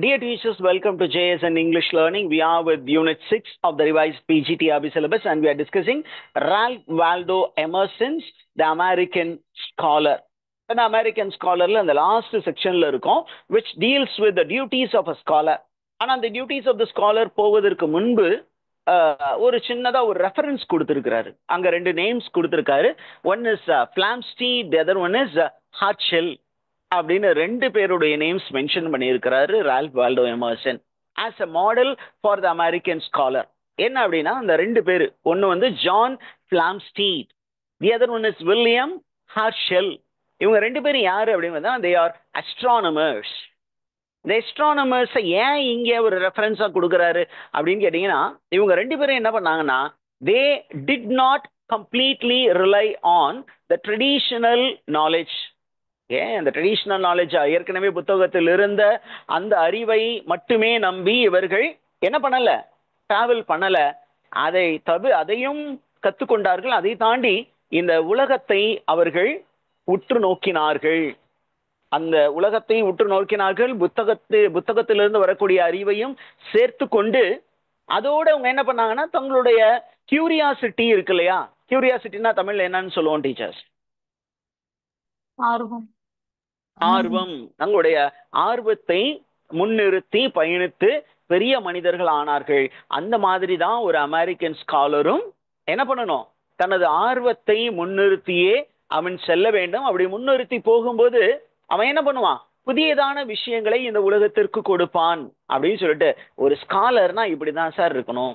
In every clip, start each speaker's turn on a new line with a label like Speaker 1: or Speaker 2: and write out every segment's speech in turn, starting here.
Speaker 1: Dear teachers, welcome to JSN English Learning. We are with Unit 6 of the revised PGTRB syllabus and we are discussing Ralph Waldo Emerson's The American Scholar. The American Scholar in the last section, which deals with the duties of a scholar. And the duties of the scholar, போவதற்கு முன்பு ஒரு சின்னதா ஒரு reference கொடுத்திருக்கிறாரு. அங்க ரெண்டு names கொடுத்திருக்காரு. One is Flamsteed, the other one is Herschel அப்படின்னு ரெண்டு பேருடைய நேம்ஸ் மென்ஷன் பண்ணியிருக்கிறாரு Ralph Waldo Emerson as a model for the American scholar. என்ன அப்படின்னா அந்த ரெண்டு பேரு, ஒன்னு வந்து John Flamsteed, the other one is William Herschel. இவங்க ரெண்டு பேரும் யாரு அப்படின்னு தே ஆர் அஸ்ட்ரானமர்ஸ். இந்த அஸ்ட்ரானமர்ஸை ஏன் இங்கே ஒரு ரெஃபரன்ஸா கொடுக்குறாரு அப்படின்னு கேட்டீங்கன்னா, இவங்க ரெண்டு பேரும் என்ன பண்ணாங்கன்னா, they did not completely rely on the traditional knowledge. அந்த ட்ரெடிஷனல் நாலேஜ் ஏற்கனவே புத்தகத்தில் இருந்த அந்த அறிவை மட்டுமே நம்பி இவர்கள் என்ன பண்ணல, டிராவல் பண்ணல. அதையும் கற்றுக்கொண்டார்கள். அதை தாண்டி இந்த உலகத்தை அவர்கள் உற்று நோக்கினார்கள். அந்த உலகத்தை உற்று நோக்கினார்கள். புத்தகத்திலிருந்து வரக்கூடிய அறிவையும் சேர்த்து கொண்டு அதோட அவங்க என்ன பண்ணாங்கன்னா, தங்களுடைய கியூரியாசிட்டி இருக்கு இல்லையா, கியூரியாசிட்டினா தமிழ்ல என்னன்னு சொல்லுவோம் டீச்சர்ஸ்? ஆர்வம். தங்களுடைய ஆர்வத்தை முன்னிறுத்தி பயணித்து பெரிய மனிதர்கள் ஆனார்கள். அந்த மாதிரி தான் ஒரு அமெரிக்கன் ஸ்காலரும் என்ன பண்ணணும், தனது ஆர்வத்தை முன்னிறுத்தியே அவன் செல்ல வேண்டும். அப்படி முன்னிறுத்தி போகும்போது அவன் என்ன பண்ணுவான், புதியதான விஷயங்களை இந்த உலகத்திற்கு கொடுப்பான் அப்படின்னு சொல்லிட்டு ஒரு ஸ்காலர்னா இப்படிதான் சார் இருக்கணும்.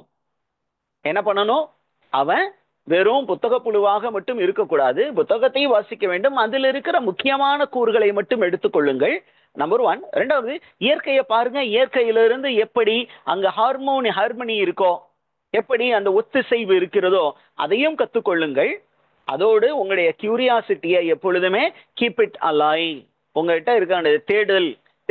Speaker 1: என்ன பண்ணணும், அவன் வெறும் புத்தக புழுவாக மட்டும் இருக்கக்கூடாது, புத்தகத்தையும் வாசிக்க வேண்டும். அதில் இருக்கிற முக்கியமான கூறுகளை மட்டும் எடுத்துக்கொள்ளுங்கள், நம்பர் ஒன். ரெண்டாவது, இயற்கையை பாருங்க, இயற்கையிலிருந்து எப்படி அங்க ஹார்மனி இருக்கோ, எப்படி அந்த ஒத்திசைவு இருக்கிறதோ அதையும் கற்றுக்கொள்ளுங்கள். அதோடு உங்களுடைய கியூரியாசிட்டியை எப்பொழுதுமே கீப் இட் அலைவ். உங்ககிட்ட இருக்க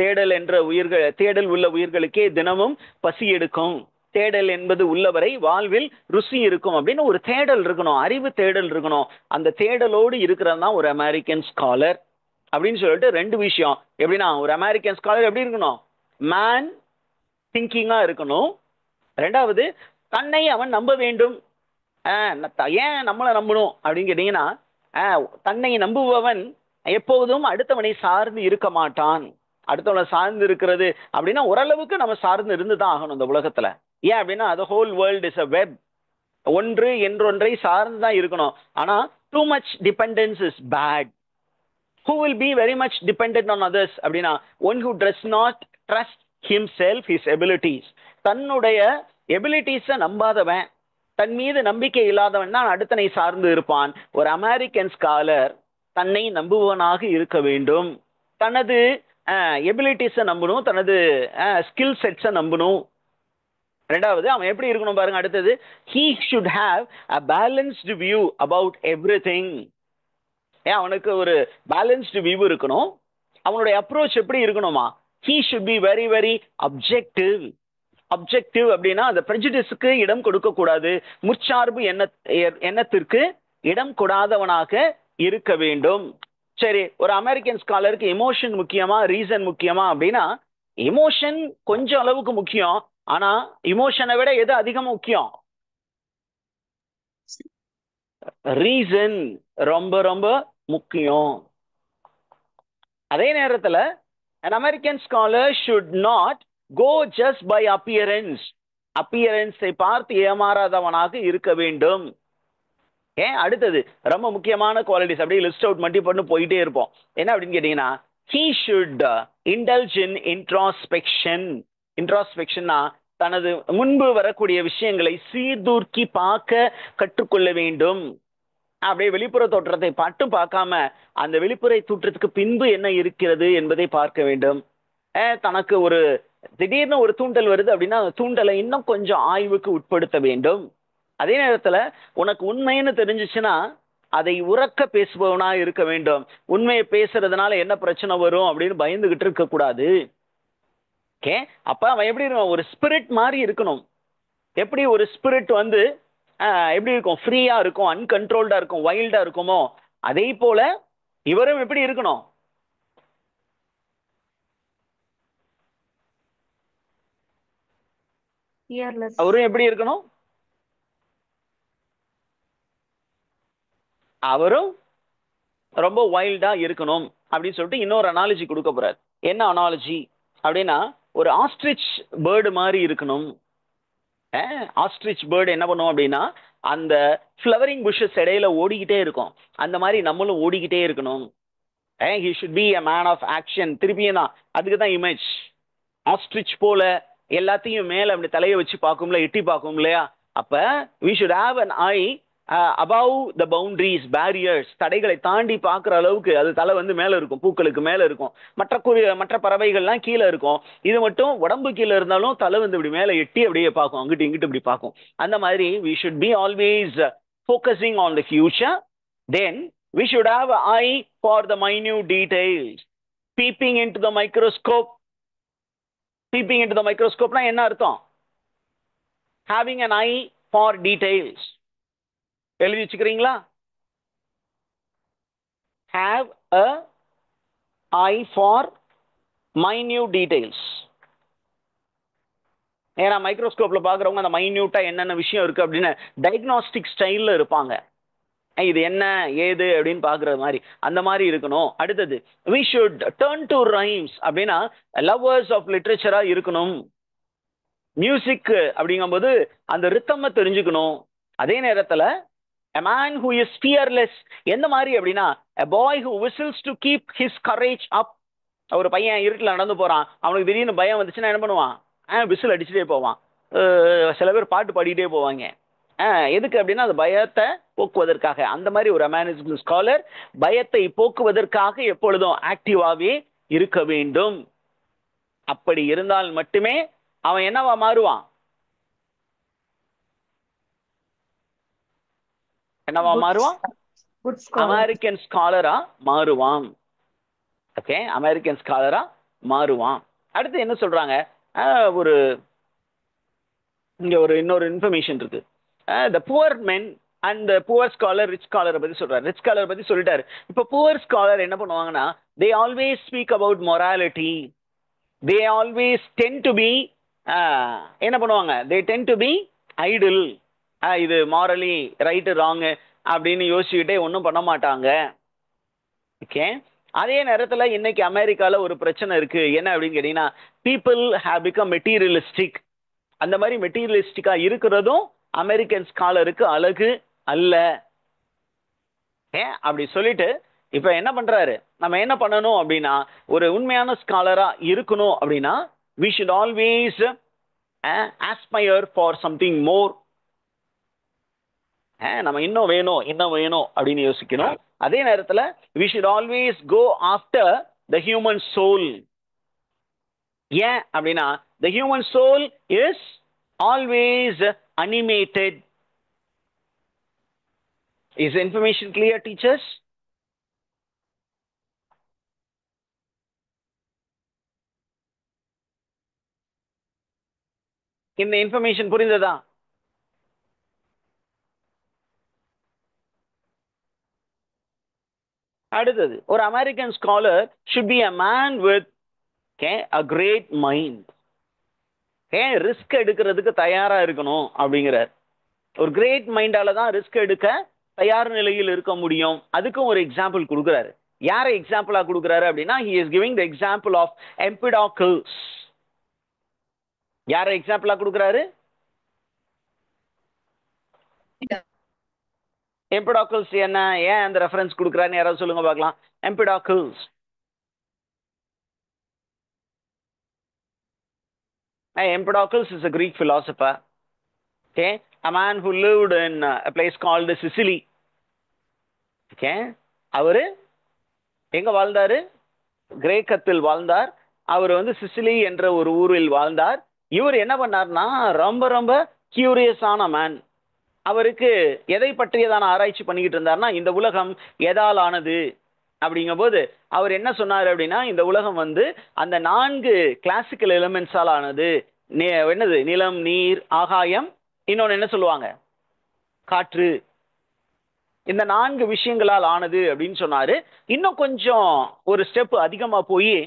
Speaker 1: தேடல் என்ற தேடல் உள்ள உயிர்களுக்கே தினமும் பசி எடுக்கும். தேடல் என்பது உள்ளவரை வாழ்வில் ருசி இருக்கும் அப்படின்னு ஒரு தேடல் இருக்கணும், அறிவு தேடல் இருக்கணும். அந்த தேடலோடு இருக்கிறது தான் ஒரு அமெரிக்கன் ஸ்காலர் அப்படின்னு சொல்லிட்டு ரெண்டு விஷயம். எப்படின்னா, ஒரு அமெரிக்கன் ஸ்காலர் எப்படி இருக்கணும், மேன் திங்கிங்கா இருக்கணும். ரெண்டாவது, தன்னை அவன் நம்ப வேண்டும். ஏன் நம்மளை நம்பணும் அப்படின்னு கேட்டீங்கன்னா, தன்னை நம்புபவன் எப்போதும் அடுத்தவனை சார்ந்து இருக்க மாட்டான். அடுத்தவனை சார்ந்து இருக்கிறது அப்படின்னா ஓரளவுக்கு நம்ம சார்ந்து இருந்து தான் ஆகணும் இந்த உலகத்துல. ஏன் அப்படின்னா, the whole world is a web. ஒன்று என்றொன்றை சார்ந்து தான் இருக்கணும். ஆனா too much dependence is bad. Who will be very much dependent on others அப்படின்னா, one who does not trust himself, his abilities. தன்னுடைய எபிலிட்டிஸை நம்பாதவன், தன் மீது நம்பிக்கை இல்லாதவன் தான் அடுத்தனை சார்ந்து இருப்பான். ஒரு அமெரிக்கன் ஸ்காலர் தன்னை நம்புவனாக இருக்க வேண்டும். தனது எபிலிட்டிஸை நம்பணும், தனது ஸ்கில் செட்ஸை நம்பணும். ரெண்டாவது, அவன் எப்படி இருக்கணும் பாருங்க. அடுத்தது, he should have a balanced view about everything. அவனுக்கு ஒரு பேலன்ஸ்டு வியூ இருக்கணும். அவனுடைய அப்ரோச் எப்படி இருக்கணுமா, he should be very very objective. Objective அப்படின்னா அந்த prejudiceக்கு இடம் கொடுக்க கூடாது, முற்சார்பு எண்ணத்திற்கு இடம் கொடாதவனாக இருக்க வேண்டும். சரி, ஒரு அமெரிக்கன் ஸ்காலருக்கு எமோஷன் முக்கியமா ரீசன் முக்கியமா அப்படின்னா, எமோஷன் கொஞ்சம் அளவுக்கு முக்கியம். ஆனா இமோஷனை விட எது அதிகம் முக்கியம், ரீசன் ரொம்ப ரொம்ப முக்கியம். அதே நேரத்துல an American scholar should not go just by appearance. appearance-ஐ பார்த்து ஏமாறாதவனாக இருக்க வேண்டும். அடுத்தது ரொம்ப முக்கியமான குவாலிட்டிஸ் அப்படியே லிஸ்ட் அவுட் மட்டும் பண்ணி போயிட்டே இருப்போம். என்ன அப்படின்னு கேட்டீங்கன்னா, he should indulge in introspection. இன்ட்ராஸ்பெக்ஷன்னா தனது முன்பு வரக்கூடிய விஷயங்களை சீர்தூக்கி பார்க்க கற்றுக்கொள்ள வேண்டும். அப்படியே வெளிப்புற தோற்றத்தை மட்டும் பார்க்காம அந்த வெளிப்புற தோற்றத்துக்கு பின்பு என்ன இருக்கிறது என்பதை பார்க்க வேண்டும். தனக்கு ஒரு திடீர்னு ஒரு தூண்டல் வருது அப்படின்னா அந்த தூண்டலை இன்னும் கொஞ்சம் ஆய்வுக்கு உட்படுத்த வேண்டும். அதே நேரத்துல உனக்கு உண்மைன்னு தெரிஞ்சிச்சுன்னா அதை உறக்க பேசுபவனா இருக்க வேண்டும். உண்மையை பேசுறதுனால என்ன பிரச்சனை வரும் அப்படின்னு பயந்துகிட்டு இருக்க கூடாது. அப்ப அவன் எப்படி இருக்கும், ஒரு ஸ்பிரிட் மாதிரி இருக்கணும். எப்படி ஒரு ஸ்பிரிட் வந்து எப்படி இருக்கும், ஃப்ரீயா இருக்கும், அன்கண்ட்ரோல்டா இருக்கும், வைல்டா இருக்குமோ அதே போல இவரும் எப்படி இருக்கணும்,
Speaker 2: Fearless.
Speaker 1: அவரும் எப்படி இருக்கணும்? அவரும் ரொம்ப வைல்டா இருக்கணும் அப்படின்னு சொல்லிட்டு இன்னொரு அனாலஜி கொடுக்க போறாரு. என்ன அனாலஜி அப்படின்னா, ஒரு ஆஸ்ட்ரிச் பேர்டு மாதிரி இருக்கணும். ஆஸ்ட்ரிச் பேர்டு என்ன பண்ணும் அப்படின்னா, அந்த ஃப்ளவரிங் புஷஸ் இடையில ஓடிக்கிட்டே இருக்கும். அந்த மாதிரி நம்மளும் ஓடிக்கிட்டே இருக்கணும். He should be a man of action. திருப்பியும் தான் அதுக்கு தான் இமேஜ். ஆஸ்ட்ரிச் போல எல்லாத்தையும் மேல அப்படி தலையை வச்சு பார்க்கும்ல, எட்டி பார்க்கும் இல்லையா? அப்ப we should have an eye above the boundaries, barriers, தடைகளை தாண்டி பார்க்குற அளவுக்கு அது தலை வந்து மேல இருக்கும், பூக்களுக்கு மேல இருக்கும். மற்ற பறவைகள்லாம் கீழே இருக்கும். இது மட்டும் உடம்பு கீழே இருந்தாலும் தலை வந்து இப்படி மேல எட்டி அப்படியே பார்க்கும், அங்கிட்டு இங்கிட்டு இப்படி பார்க்கும். அந்த மாதிரி we should be always focusing on the future. Then we should have eye for the minute details. Peeping into the microscope. Peeping into the microscope na என்ன அர்த்தம்? Having an eye for details. எழுதி வச்சுக்கிறீங்களா? Have a eye for minute details. ஏன்னா மைக்ரோஸ்கோப்ல பாக்குறவங்க அந்த மைன்யூட்டா என்னென்ன விஷயம் இருக்கு அப்படின்னு டயக்னாஸ்டிக் ஸ்டைல்ல இருப்பாங்க. இது என்ன ஏது அப்படின்னு பாக்குறது மாதிரி, அந்த மாதிரி இருக்கணும். அடுத்தது we should turn to rhymes அப்படின்னா லவ்வர்ஸ் ஆஃப் லிட்ரேச்சரா இருக்கணும். மியூசிக் அப்படிங்கும்போது அந்த ரித்தம் தெரிஞ்சுக்கணும். அதே நேரத்துல a man who is fearless எந்த மாதிரி அப்படின்னா a boy who whistles to keep his courage up. ஒரு பையன் இருட்டில் நடந்து போறான், அவனுக்கு திடீர்னு பயம் வந்துச்சுன்னா என்ன பண்ணுவான்? விசில் அடிச்சுட்டே போவான். சில பேர் பாட்டு பாடிட்டே போவாங்க. எதுக்கு அப்படின்னா அது பயத்தை போக்குவதற்காக. அந்த மாதிரி ஒரு அமானிசம் ஸ்காலர் பயத்தை போக்குவதற்காக எப்பொழுதும் ஆக்டிவாவே இருக்க வேண்டும். அப்படி இருந்தால் மட்டுமே அவன் என்னவா மாறுவான்? என்னவா மாறுவான்? அமெரிக்கன் ஸ்காலரா மாறுவான். ஓகே, அமெரிக்கன் ஸ்காலரா மாறுவான். அடுத்து என்ன சொல்றாங்க? ஒரு இங்க ஒரு இன்னொரு இன்ஃபர்மேஷன் இருக்கு. The poor men and the poor scholar, rich ஸ்காலரை பத்தி சொல்றாரு. ரிச் ஸ்காலர் பத்தி சொல்லிட்டாரு. இப்ப புவர் ஸ்காலர் என்ன பண்ணுவாங்கன்னா, they always speak about morality. They always tend to be என்ன பண்ணுவாங்க? They tend to be idle. இது மாரலி ரைட்டு ராங்கு அப்படின்னு யோசிச்சுக்கிட்டே ஒன்றும் பண்ண மாட்டாங்க. ஓகே. அதே நேரத்தில் இன்னைக்கு அமெரிக்காவில் ஒரு பிரச்சனை இருக்கு. என்ன அப்படின்னு கேட்டீங்கன்னா, பீப்புள் ஹேவ் பிகம் மெட்டீரியலிஸ்டிக். அந்த மாதிரி மெட்டீரியலிஸ்டிக்கா இருக்கிறதும் அமெரிக்கன் ஸ்காலருக்கு அழகு அல்ல. அப்படி சொல்லிட்டு இப்ப என்ன பண்றாரு? நம்ம என்ன பண்ணணும் அப்படின்னா, ஒரு உண்மையான ஸ்காலரா இருக்கணும் அப்படின்னா we should always aspire for something more. நம்ம இன்னும் வேணும் இன்னும் வேணும் அப்படின்னு யோசிக்கணும். அதே நேரத்தில் we should always go after the human soul. ஏன் அப்படின்னா the human soul is always animated. Is the information clear, teachers? இந்த இன்ஃபர்மேஷன் புரிந்ததா? அடுத்தது, ஒரு American scholar should be a man with a great mind. Risk எடுக்கிறதுக்கு தயாரா இருக்கணும் அப்படிங்கிறார். ஒரு கிரேட் மைண்டால தான் ரிஸ்க் எடுக்க தயார் நிலையில் இருக்க முடியும். அதுக்கும் ஒரு எக்ஸாம்பிள் கொடுக்குறாரு. யாரை எக்ஸாம்பிளா கொடுக்குறாரு அப்படின்னா, he is giving the example of Empedocles. யாரை எக்ஸாம்பிளா கொடுக்குறாரு? Empedocles என்ன, ஏன் அந்த ரெஃபரன்ஸ் கொடுக்குறாருன்னு யாராவது சொல்லுங்க பார்க்கலாம். Empedocles. Empedocles is a Greek philosopher. Okay, a man who lived in a place called Sicily. Okay, அவரு எங்க வாழ்ந்தாரு? கிரேக்கத்தில் வாழ்ந்தார். அவர் வந்து சிசிலி என்ற ஒரு ஊரில் வாழ்ந்தார். இவர் என்ன பண்ணார்னா, ரொம்ப ரொம்ப கியூரியஸான மேன். அவருக்கு எதை பற்றியதான ஆராய்ச்சி பண்ணிக்கிட்டு இருந்தார்னா, இந்த உலகம் எதால் ஆனது அப்படிங்கும் போது அவர் என்ன சொன்னார் அப்படின்னா, இந்த உலகம் வந்து அந்த 4 கிளாசிக்கல் எலிமெண்ட்ஸால் ஆனது. என்னது? நிலம், நீர், ஆகாயம், இன்னொன்னு என்ன சொல்லுவாங்க? காற்று. இந்த 4 விஷயங்களால் ஆனது அப்படின்னு சொன்னாரு. இன்னும் கொஞ்சம் ஒரு ஸ்டெப் அதிகமா போய்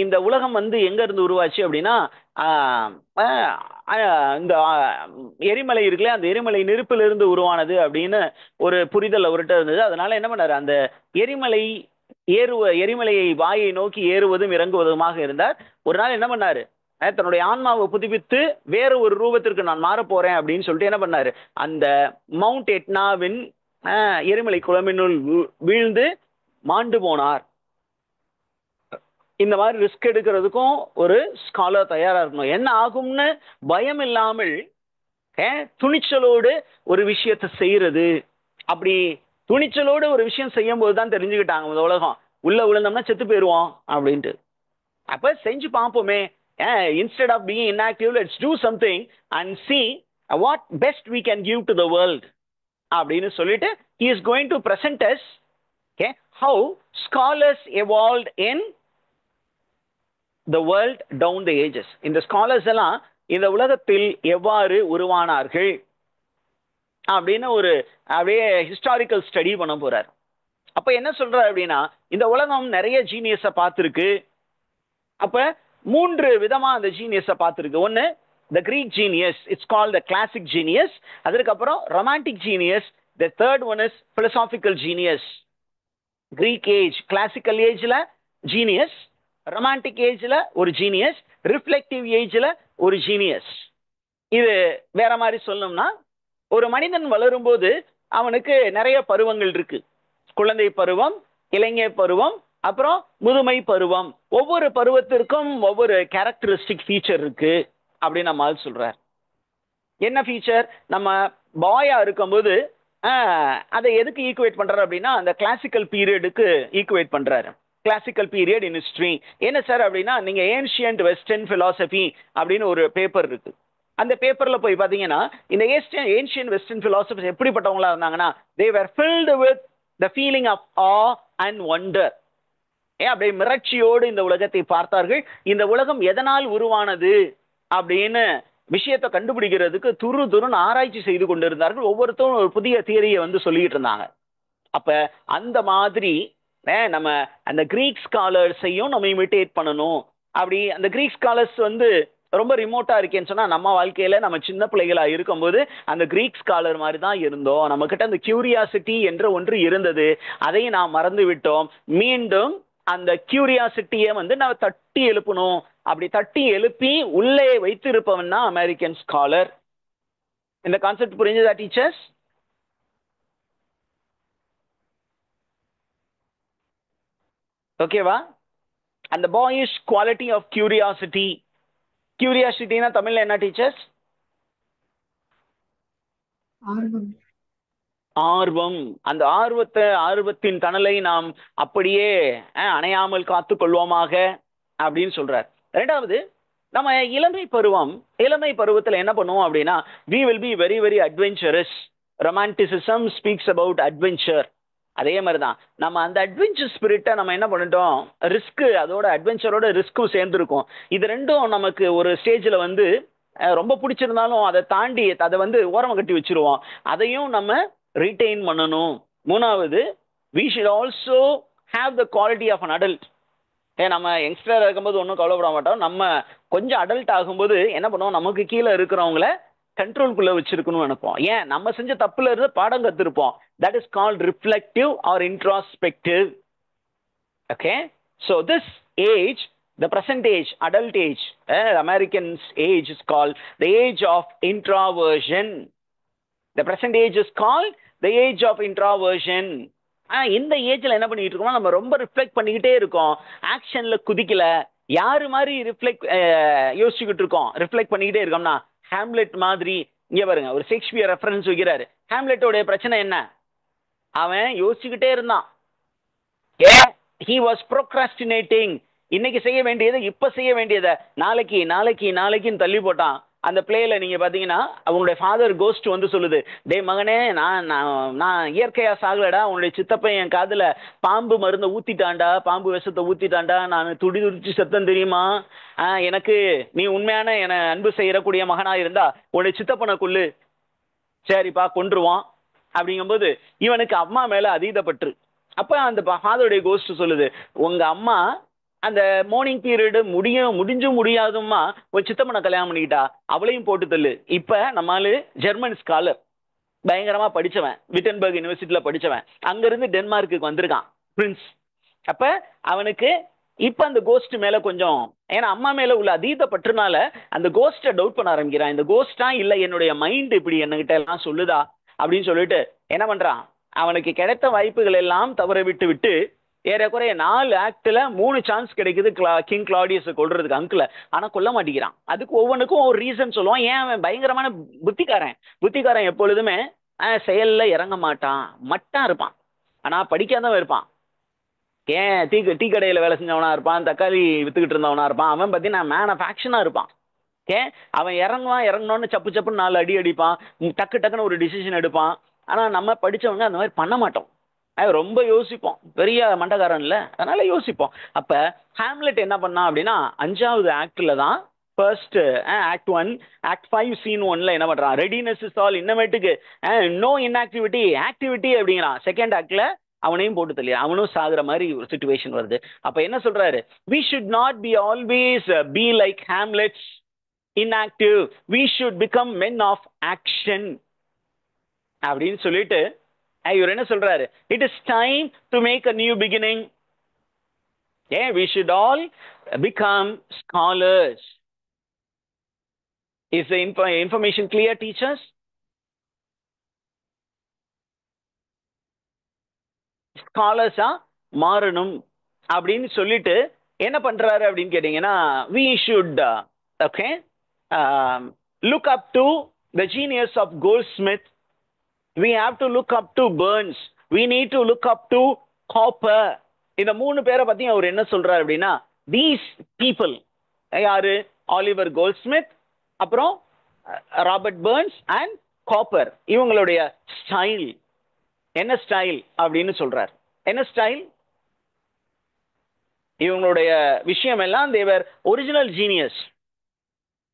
Speaker 1: இந்த உலகம் வந்து எங்க இருந்து உருவாச்சு அப்படின்னா, இந்த எரிமலை இருக்குல்ல, அந்த எரிமலை நெருப்பிலிருந்து உருவானது அப்படின்னு ஒரு புரிதல் அவர்கிட்ட இருந்தது. அதனால என்ன பண்ணாரு, அந்த எரிமலை எரிமலையை வாயை நோக்கி ஏறுவதும் இறங்குவதுமாக இருந்தார். ஒரு நாள் என்ன பண்ணாரு, தன்னுடைய ஆன்மாவை புதுப்பித்து வேற ஒரு ரூபத்திற்கு நான் மாற போறேன் அப்படின்னு சொல்லிட்டு என்ன பண்ணாரு, அந்த மவுண்ட் எட்னாவின் எரிமலை குழம்பினுள் வீழ்ந்து மாண்டு போனார். இந்த மாதிரி ரிஸ்க் எடுக்கிறதுக்கும் ஒரு ஸ்காலர் தயாரா இருக்கணும். என்ன ஆகும்னு பயம் இல்லாமல் துணிச்சலோடு ஒரு விஷயத்தை செய்யறது. அப்படி துணிச்சலோடு ஒரு விஷயம் செய்யும் போதுதான் தெரிஞ்சுக்கிட்டாங்க இந்த உலகம், உள்ள விழுந்தோம்னா செத்து போயிருவோம் அப்படின்ட்டு. அப்ப செஞ்சு பார்ப்போமே, instead of being inactive, let's do something and see what best we can give to the world அப்படின்னு சொல்லிட்டு he is going to present us how scholars evolved in the world down the ages. இந்த scholars எல்லாம் இந்த உலகத்தில் எவ்வாறு உருவானார்கள் அப்படின்னு ஒரு அப்படியே ஹிஸ்டாரிக்கல் ஸ்டடி பண்ண போறார். அப்ப என்ன சொல்றாரு அப்படின்னா, இந்த உலகம் நிறைய ஜீனியஸை பார்த்துருக்கு. அப்ப 3 விதமா அந்த ஜீனியஸை பார்த்துருக்கு. ஒன்னு the Greek genius, it's called the classic genius. அதுக்கப்புறம் romantic genius. The third one is philosophical genius. Greek age, classical ageல genius, romantic ageல ஒரு genius, reflective ageல ஒரு genius. இது வேற மாதிரி சொல்லணும்னா, ஒரு மனிதன் வளரும் போது அவனுக்கு நிறைய பருவங்கள் இருக்கு. குழந்தை பருவம், இளைஞர் பருவம், அப்புறம் முதுமை பருவம். ஒவ்வொரு பருவத்திற்கும் ஒவ்வொரு கேரக்டரிஸ்டிக் ஃபீச்சர் இருக்கு அப்படின்னு நம்ம சொல்றார். என்ன ஃபீச்சர்? நம்ம பாயா இருக்கும்போது அதை எதுக்கு ஈக்குவேட் பண்றாரு அப்படின்னா, அந்த கிளாசிக்கல் பீரியடுக்கு ஈக்குவேட் பண்றாரு. Classical period in history. என்ன சார் அப்படின்னா, நீங்க ஏன்ஷியன்ட் வெஸ்டர்ன் பிலாசபி அப்படின்னு ஒரு பேப்பர் இருக்கு. அந்த பேப்பர்ல போய் பாத்தீங்கன்னா, இந்த ஏன்ஷியன்ட் வெஸ்டர்ன் பிலாசபி எப்படிப்பட்டவங்களா இருந்தாங்கன்னா, they were filled with the feeling of awe and wonder. அப்படியே மிரட்சியோடு இந்த உலகத்தை பார்த்தார்கள். இந்த உலகம் எதனால் உருவானது அப்படின்னு விஷயத்தை கண்டுபிடிக்கிறதுக்கு துருன்னு ஆராய்ச்சி செய்து கொண்டிருந்தார்கள். ஒவ்வொருத்தரும் ஒரு புதிய தியரியை சொல்லிட்டு இருந்தாங்க. அப்ப அந்த மாதிரி நம்ம அந்த கிரீக் ஸ்காலர்ஸையும் நம்ம இமிட்டேட் பண்ணணும். அப்படி அந்த கிரீக் ஸ்காலர்ஸ் ரொம்ப ரிமோட்டா இருக்கேன்னு சொன்னா, நம்ம வாழ்க்கையில நம்ம சின்ன பிள்ளைகளா இருக்கும்போது அந்த கிரீக் ஸ்காலர் மாதிரி தான் இருந்தோம். நம்ம கிட்ட அந்த கியூரியாசிட்டி என்ற ஒன்று இருந்தது, அதையும் நாம் மறந்து விட்டோம். மீண்டும் அந்த கியூரியாசிட்டியை நம்ம தட்டி எழுப்பணும். அப்படி தட்டி எழுப்பி உள்ளே வைத்திருப்பவன் தான் அமெரிக்கன் ஸ்காலர். இந்த கான்செப்ட் புரிஞ்சுதா டீச்சர்ஸ்? ஓகேவா? அந்த பாயிஷ் குவாலிட்டி ஆஃப் கியூரியாசிட்டி. கியூரியாசிட்டினா தமிழ்ல என்ன டீச்சர்ஸ்? ஆர்வம். அந்த ஆர்வத்தின் தணலை நாம் அப்படியே அணையாமல் காத்து கொள்வோமாக அப்படின்னு சொல்றார். ரெண்டாவது, நம்ம இளமை பருவத்தில் என்ன பண்ணுவோம் அப்படின்னா, we will be very very adventurous. romanticism speaks about adventure. அதே மாதிரி தான் நம்ம அந்த அட்வென்ச்சர் ஸ்பிரிட்டை நம்ம என்ன பண்ணிட்டோம், ரிஸ்க், அதோட அட்வென்ச்சரோட ரிஸ்க்கும் சேர்ந்துருக்கும். இது ரெண்டும் நமக்கு ஒரு ஸ்டேஜில் ரொம்ப பிடிச்சிருந்தாலும் அதை தாண்டி அதை ஓரமாக கட்டி வச்சிருவோம். அதையும் நம்ம ரீட்டைன் பண்ணணும். மூணாவது, we should also have the quality of an adult. நம்ம யங்ஸ்டர் இருக்கும்போது ஒன்றும் கவலைப்பட மாட்டோம். நம்ம கொஞ்சம் அடல்ட் ஆகும்போது என்ன பண்ணுவோம், நமக்கு கீழே இருக்கிறவங்கள கண்ட்ரோல்குள்ள வச்சிருக்கணும்னு நினைப்போம். ஏன்? நம்ம செஞ்ச தப்புல இருந்து பாடம் கத்திருப்போம். That is called reflective or introspective. Okay, so this age, the present age, adult age, Americans age is called the age of introversion. The present age is called the age of introversion. இந்த ஏஜ்ல என்ன பண்ணிட்டு இருக்கோம், நம்ம ரொம்ப reflect பண்ணிக்கிட்டே இருக்கோம், ஆக்ஷன்ல குதிக்கல. யாரு மாதிரி யோசிச்சுக்கிட்டு இருக்கோம், ரிஃப்ளெக்ட் பண்ணிக்கிட்டே இருக்கோம்னா, ஹாம்லெட் மாதிரி. இங்க பாருங்க, ஒரு ஷேக்ஸ்பியர் ரெஃபரன்ஸ் வைக்கிறாரு. ஹாம்லெட்டோட பிரச்சனை என்ன? அவன் யோசிச்சுக்கிட்டே இருந்தான். he was procrastinating. இன்னைக்கு செய்ய வேண்டியதை இப்ப செய்ய வேண்டியதை நாளைக்கு நாளைக்கு நாளைக்குன்னு தள்ளி போட்டான். அந்த பிளேல நீங்க பாத்தீங்கன்னா, அவனுடைய ஃபாதர் கோஸ்ட் சொல்லுது, டே மகனே, நான் இயற்கையா சாகலடா, உன்னுடைய சித்தப்பன் என் காதுல பாம்பு மருந்தை ஊத்திட்டான்டா, பாம்பு விஷத்தை ஊத்திட்டான்டா, நான் துடிச்சு சத்தம் தெரியுமா? எனக்கு நீ உண்மையான என அன்பு செய்யக்கூடிய மகனா இருந்தா உன்னுடைய சித்தப்பனை கொல்லு. சரிப்பா, கொன்றுவான். அப்படிங்கும்போது இவனுக்கு அம்மா மேல அதீதப்பற்று. அப்ப அந்த ஃபாதருடைய கோஸ்ட் சொல்லுது, உங்க அம்மா அந்த மார்னிங் பீரியடு முடிஞ்சும் முடியாதுமா ஒரு சித்தம்மனை கல்யாணம் பண்ணிக்கிட்டா, அவளையும் போட்டு தள்ளு. இப்ப நம்மால ஜெர்மன் ஸ்காலர், பயங்கரமா படிச்சவன், விட்டன்பர்க் யூனிவர்சிட்டியில படிச்சவன், அங்கிருந்து டென்மார்க்குக்கு வந்திருக்கான் பிரின்ஸ். அப்ப அவனுக்கு இப்ப அந்த கோஸ்ட் மேல கொஞ்சம், ஏன்னா அம்மா மேல உள்ள அதீத பற்றுனால அந்த கோஸ்ட டவுட் பண்ண ஆரம்பிக்கிறான். இந்த கோஸ்டா இல்ல என்னுடைய மைண்ட் இப்படி என்கிட்ட எல்லாம் சொல்லுதா அப்படின்னு சொல்லிட்டு என்ன பண்றான், அவனுக்கு கிடைத்த வாய்ப்புகள் எல்லாம் தவற விட்டு விட்டு ஏறக்குறைய 4 ஆக்ட்ல 3 சான்ஸ் கிடைக்குது கிங் கிளாடியஸ் கொல்றதுக்கு அங்கிள். ஆனா கொல்ல மாட்டேங்கிறான். அதுக்கு ஒவ்வொன்றுக்கும் ஒரு ரீசன் சொல்லுவான். ஏன் அவன் பயங்கரமான புத்திக்காரன். புத்திக்காரன் எப்பொழுதுமே செயல்ல இறங்க மாட்டான், மட்டா இருப்பான். ஆனா படிக்காதவன் இருப்பான். ஏன் டீ கடையில வேலை செஞ்சவனா இருப்பான், தக்காளி வித்துக்கிட்டு இருந்தவனா இருப்பான். அவன் பார்த்தீங்கன்னா மேன் ஆஃப் ஆக்ஷனா இருப்பான். ஏன் அவன் இறங்கணும்னு சப்பு சப்புன்னு 4 அடி அடிப்பான், டக்கு டக்குன்னு ஒரு டிசிஷன் எடுப்பான். ஆனா நம்ம படிச்சவங்க அந்த மாதிரி பண்ண மாட்டோம். ரொம்ப யோசிப்போம், பெரிய மண்டகாரன் இல்ல, அதனால யோசிப்போம். அப்ப ஹாம்லெட் என்ன பண்ணா அப்படின்னா 5வது ஆக்ட்ல தான், ஃபர்ஸ்ட் ஆக்ட் 1 ஆக்ட் 5 சீன் 1ல என்ன பண்றான், ரெடினஸ் இஸ் ஆல் இன்னமேட்டுக்கு நோ இன்ஆக்டிவிட்டி ஆக்டிவிட்டி அப்படிங்கிறான். செகண்ட் ஆக்ட்ல அவனையும் போட்டு தள்ளி அவனும் சாகுற மாதிரி ஒரு சுச்சுவேஷன் வருது. அப்ப என்ன சொல்றாரு, we should not be always be like Hamlets, inactive, we should become men of action அப்படின்னு சொல்லிட்டு இவர் என்ன சொல்றாரு, it is time to make a new beginning. We should all become scholars. Is the information clear, teachers? ஸ்காலர்ஸா மாறணும் அப்படின்னு சொல்லிட்டு என்ன பண்றாரு அப்படின்னு கேட்டீங்கன்னா, we should okay look up to the genius of Goldsmith. We have to look up to Burns. We need to look up to Copper. இந்த 3 பேரை பத்தி அவர் என்ன சொல்றாரு அப்படின்னா, these people யாரு, ஆலிவர் கோல்ட்ஸ்மித், அப்புறம் ராபர்ட் பர்ன்ஸ் அண்ட் காப்பர், இவங்களுடைய style என்ன ஸ்டைல் அப்படின்னு சொல்றார். என்ன ஸ்டைல், இவங்களுடைய விஷயம் எல்லாம் தேவர் ஒரிஜினல் ஜீனியஸ்.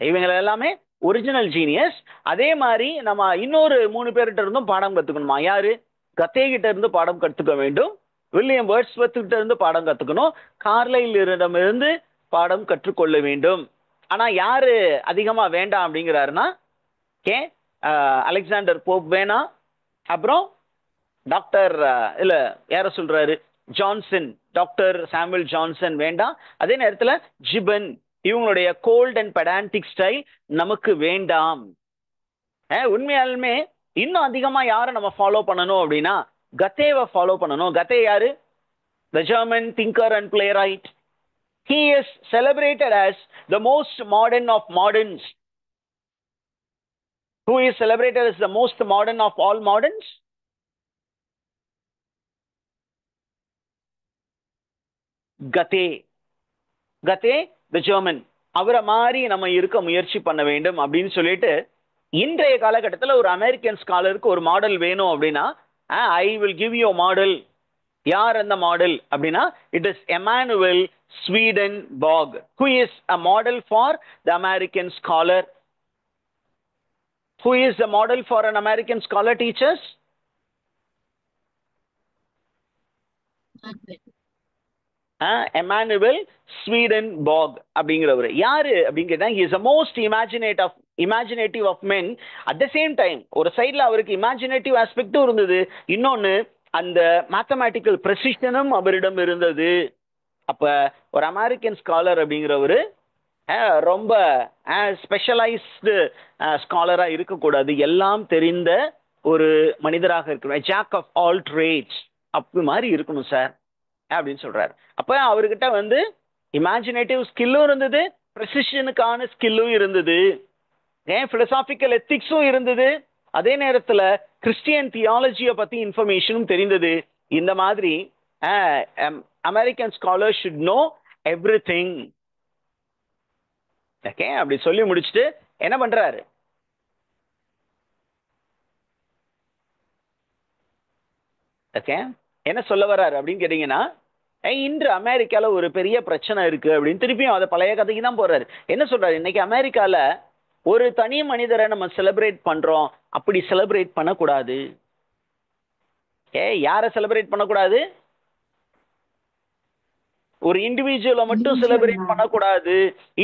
Speaker 1: இவங்க எல்லாமே ஒரிஜினல் ஜீனியஸ். அதே மாதிரி நம்ம இன்னொரு 3 பேர்கிட்ட இருந்தும் பாடம் கத்துக்கணுமா. யாரு, கத்தே கிட்ட இருந்து பாடம் கத்துக்க வேண்டும், வில்லியம் வேர்ட்ஸ்வொர்த் கிட்ட இருந்து பாடம் கத்துக்கணும், கார்லைலிடமிருந்து பாடம் கற்றுக்கொள்ள வேண்டும். ஆனா யாரு அதிகமா வேண்டாம் அப்படிங்கிறாருன்னா, அலெக்சாண்டர் போப் வேணாம், அப்புறம் டாக்டர் இல்ல யார சொல்றாரு, ஜான்சன், டாக்டர் சாமுவல் ஜான்சன் வேண்டாம். அதே நேரத்தில் ஜிபன், இவங்களுடைய கோல்ட் அண்ட் பெடான்டிக் ஸ்டைல் நமக்கு வேண்டாம். உண்மையாலுமே இன்னும் அதிகமா யாரை நம்ம ஃபாலோ பண்ணணும் அப்படின்னா, கத்தேவை ஃபாலோ பண்ணணும். கத்தே யாரு, the German thinker and playwright. He is celebrated as the most modern of moderns. Who is celebrated as the most modern of all moderns? Goethe. Goethe the German. அவரை மாதிரி நம்ம இருக்க முயற்சி பண்ண வேண்டும் அப்படின்னு சொல்லிட்டு, இன்றைய காலகட்டத்தில் ஒரு அமெரிக்கன் ஸ்காலருக்கு ஒரு மாடல் வேணும் அப்படின்னா, I will give you model. யார் அந்த மாடல் அப்படின்னா, it is Emanuel Swedenborg, who is a model for the American scholar. Who is the model for an American scholar, teachers? Emanuel Swedenborg அப்படிங்கிறவர் யாரு அப்படின்னு கேட்டா, he is the most imaginative of men. at the same time ஒரு சைடுல அவருக்கு imaginative ஆஸ்பெக்டும் இருந்தது, இன்னொன்னு அந்த மேத்தமேட்டிக்கல் ப்ரெசிஷனும் அவரிடம் இருந்தது. அப்ப ஒரு அமெரிக்கன் ஸ்காலர் அப்படிங்கிறவரு ரொம்ப ஸ்பெஷலைஸ்டு ஸ்காலரா இருக்கக்கூடாது, எல்லாம் தெரிந்த ஒரு மனிதராக இருக்கணும், ஜாக் ஆஃப் ஆல் ட்ரேட்ஸ் அப்படி மாதிரி இருக்கணும் சார் அப்படின்னு சொல்றாரு. அப்ப அவர்கிட்ட வந்து இமேஜினேட்டிவ் ஸ்கில்லும் இருந்தது, ப்ரெசிஷனுக்கான ஸ்கில்லும் இருந்தது, பிலோசாபிக்கல் எத்திக்ஸும் இருந்தது, அதே நேரத்தில் கிறிஸ்டியன் தியாலஜியை பத்தி இன்ஃபர்மேஷனும் தெரிந்தது. இந்த மாதிரி American scholar should know everything. Okay, அப்படி சொல்லி முடிச்சுட்டு என்ன பண்றாரு, ஓகே என்ன சொல்ல வர்றாரு அப்படின்னு கேட்டீங்கன்னா, இன்று அமெரிக்கால ஒரு பெரிய பிரச்சனை இருக்கு அப்படின்னு திருப்பியும் அதை பழைய கதைக்கு தான் போறாரு. என்ன சொல்றாரு, இன்னைக்கு அமெரிக்கால ஒரு தனி மனிதரை நம்ம செலிப்ரேட் பண்றோம், அப்படி செலிப்ரேட் பண்ணக்கூடாது. யாரை செலிப்ரேட் பண்ணக்கூடாது, ஒரு இண்டிவிஜுவலை மட்டும் செலிப்ரேட் பண்ணக்கூடாது.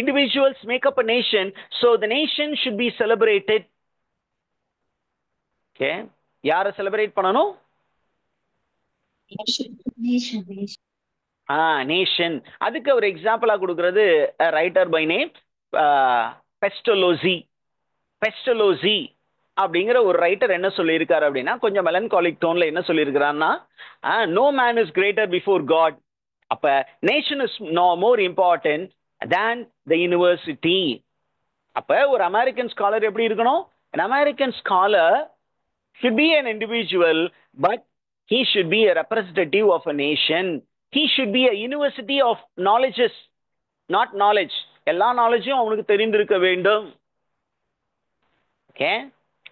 Speaker 1: Individuals make up a nation, so the nation should be celebrated. Okay, யாரை செலிப்ரேட் பண்ணணும்? நேஷன். அதுக்கு ஒரு எக்ஸாம்பிளா கொடுக்கிறது writer by name Pestalozzi. Pestalozzi அப்படிங்கிற ஒரு ரைட்டர் என்ன சொல்லியிருக்காரு அப்படின்னா, கொஞ்சம் மெலன்காலிக் டோன்ல என்ன சொல்லியிருக்கிறான்னா, no man is greater before God. அப்ப nation is more important than the university. அப்ப ஒரு அமெரிக்கன் ஸ்காலர் எப்படி இருக்கணும்? an American scholar should be an individual, but he should be a representative of a nation. He should be a university of knowledges, not knowledge. எல்லா நாலேஜும் அவனுக்கு தெரிந்திருக்க வேண்டும். Okay,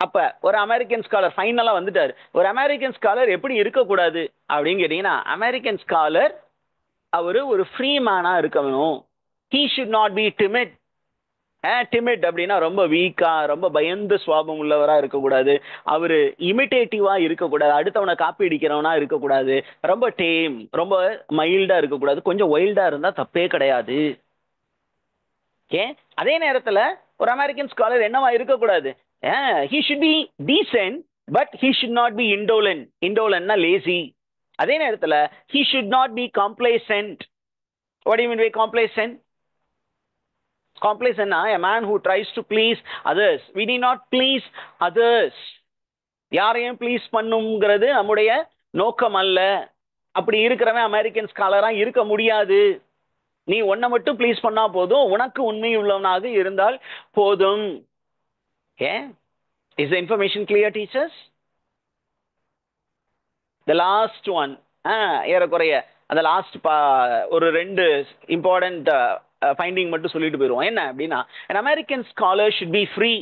Speaker 1: அப்ப ஒரு அமெரிக்கன் ஸ்காலர் ஃபைனலா வந்துட்டாரு. ஒரு அமெரிக்கன் ஸ்காலர் எப்படி இருக்கக்கூடாது அப்படின்னு கேட்டீங்கன்னா, அமெரிக்கன் ஸ்காலர் அவரு ஒரு ஃப்ரீ மேனா இருக்கணும். he should not be timid. Timid அப்படின்னா ரொம்ப வீக்கா, ரொம்ப பயந்து சுவாபம் உள்ளவரா இருக்கக்கூடாது. அவரு இமிட்டேட்டிவா இருக்கக்கூடாது, அடுத்தவனை காப்பி அடிக்கிறவனா இருக்கக்கூடாது. ரொம்ப டேம், ரொம்ப மைல்டா இருக்கக்கூடாது. கொஞ்சம் வைல்டா இருந்தா தப்பே கிடையாது. ஓகே, அதே நேரத்துல ஒரு அமெரிக்கன் ஸ்காலர் என்னவா இருக்கக்கூடாது? he should be decent, but he should not be indolent. indolentனா லேசி. அதே நேரத்துல he should not be complacent. what do you mean by complacent? Complacent, a man who tries to please others. We need not please others. யாரையும் please பண்ணுங்கிறது நம்முடைய நோக்கம் அல்ல. அப்படி இருக்கிறவன் American ஸ்காலரா இருக்க முடியாது. நீ உன்னை மட்டும் ப்ளீஸ் பண்ணா போதும், உனக்கு உண்மை உள்ளவனாக இருந்தால் போதும். Is the information clear, teachers? The last one, ஏறக்குறைய அந்த லாஸ்ட் ஒரு 2 இம்பார்ட்டன்ட் ஃபைண்டிங் மட்டும் சொல்லிட்டு போயிடுவோம். என்ன அப்படின்னா, an American scholar should be free.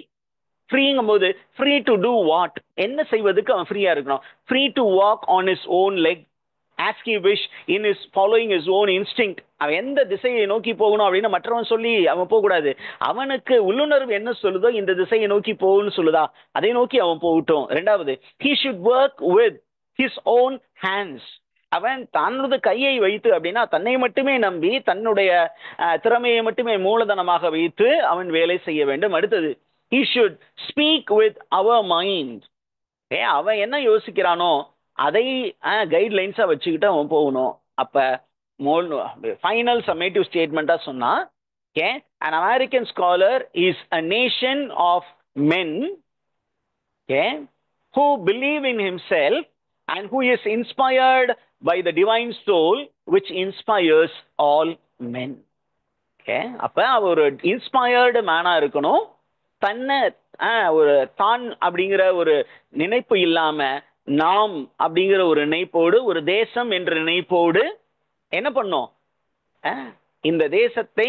Speaker 1: ஃப்ரீங்கும் போது ஃப்ரீ டு டூ வாட்? என்ன செய்வதற்கு அவன் ஃப்ரீயா இருக்கணும்? Free to walk on his own leg as he wish in his following his own instinct. அவன் எந்த திசையை நோக்கி போகணும் அப்படின்னு மற்றவன் சொல்லி அவன் போகக்கூடாது. அவனுக்கு உள்ளுணர்வு என்ன சொல்லுதோ, இந்த திசையை நோக்கி போகணும்னு சொல்லுதா, அதை நோக்கி அவன் போகட்டும். 2வது, he should work with his own hands. அவன் தனது கையை வைத்து அப்படின்னா தன்னை மட்டுமே நம்பி தன்னுடைய திறமையை மட்டுமே மூலதனமாக வைத்து அவன் வேலை செய்ய வேண்டும். அடுத்தது, he should speak with our mind. அவன் என்ன யோசிக்கிறானோ அதை கைட்லைன்ஸா வச்சுக்கிட்டு அவன் போகணும். அப்ப ஃபைனல் சம்மேட்டிவ் ஸ்டேட்மெண்டா சொன்னா, an American scholar is a nation of men who believe in himself and who is inspired by the divine soul which inspires all men. அப்ப அவர் inspired மேனா இருக்கணும். தன்னை ஒரு தான் அப்படிங்கிற ஒரு நினைப்பு இல்லாம நாம் அப்படிங்கிற ஒரு நினைப்போடு, ஒரு தேசம் என்ற நினைப்போடு என்ன பண்ணோம்? இந்த தேசத்தை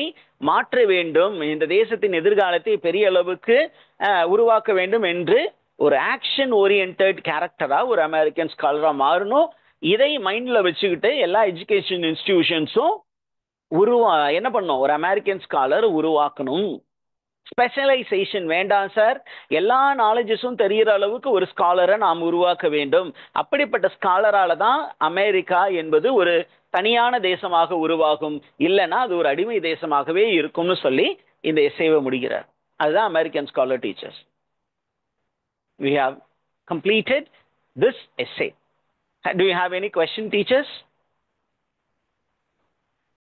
Speaker 1: மாற்ற வேண்டும், இந்த தேசத்தின் எதிர்காலத்தை பெரிய அளவுக்கு உருவாக்க வேண்டும் என்று ஒரு ஆக்ஷன் ஓரியன்டட் கேரக்டரா ஒரு அமெரிக்கன் ஸ்காலரா மாறணும். இதை மைண்ட்ல வச்சுக்கிட்டு எல்லா எஜுகேஷன் இன்ஸ்டிடியூஷன்ஸும் என்ன பண்ணும்? ஒரு அமெரிக்கன் ஸ்காலர் உருவாக்கணும். ஸ்பெஷலைசேஷன் வேண்டாம் சார், எல்லா நாலேஜஸும் தெரிகிற அளவுக்கு ஒரு ஸ்காலரை நாம் உருவாக்க வேண்டும். அப்படிப்பட்ட ஸ்காலரால தான் அமெரிக்கா என்பது ஒரு தனியான தேசமாக உருவாகும். இல்லைன்னா அது ஒரு அடிமை தேசமாகவே இருக்கும்னு சொல்லி இந்த எஸ்ஸேவை முடிக்கிறார். அதுதான் American scholar teachers. We have completed this essay. Do you have any question, teachers?